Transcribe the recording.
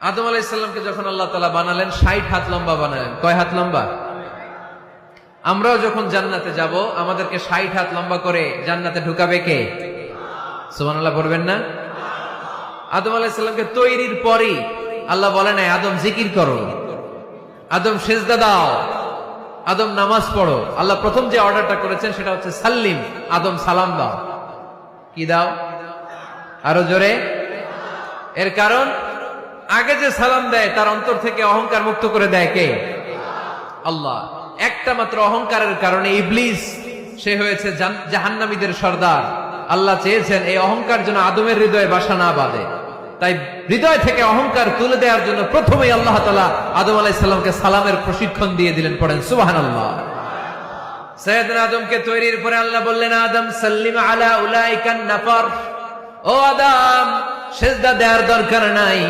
আদম আলাইহিস সালামকে যখন আল্লাহ তাআলা বানালেন 60 হাত লম্বা বানালেন। কয় হাত লম্বা? আমরাও যখন জান্নাতে যাব আমাদেরকে 60 হাত লম্বা করে জান্নাতে ঢুকাবে কে? সুবহানাল্লাহ পড়বেন না? আদম আলাইহিস সালামকে তৈরির পরই আল্লাহ বলেন, আদম জিকির করো, আদম সিজদা দাও, আদম নামাজ পড়ো। আল্লাহ প্রথম যে অর্ডারটা করেছেন সেটা হচ্ছে সাল্লিম, আদম সালাম দাও। কি দাও? আরো জোরে। এর কারণ আগে যে সালাম দেয় তার অন্তর থেকে অহংকার মুক্ত করে দেয় কে? আল্লাহ। একটা মাত্র অহংকারের কারণে ইবলিস সে হয়েছে জাহান্নামীদের সর্দার। আল্লাহ চেয়েছেন এই অহংকার যেন আদমের হৃদয়ে বাসা না বাঁধে, তাই হৃদয় থেকে অহংকার তুলে দেওয়ার জন্য প্রথমেই আল্লাহ তাআলা আদম আলাইহিস সালামকে সালামের প্রশিক্ষণ দিয়ে দিলেন। পড়েন সুবহানাল্লাহ। সাইয়েদনা আদমকে তৈরির পরে আল্লাহ বললেন, আদম সাল্লিম আলা উলাইকান নাফার, ও আদম সিজদা দেওয়ার দরকার নাই।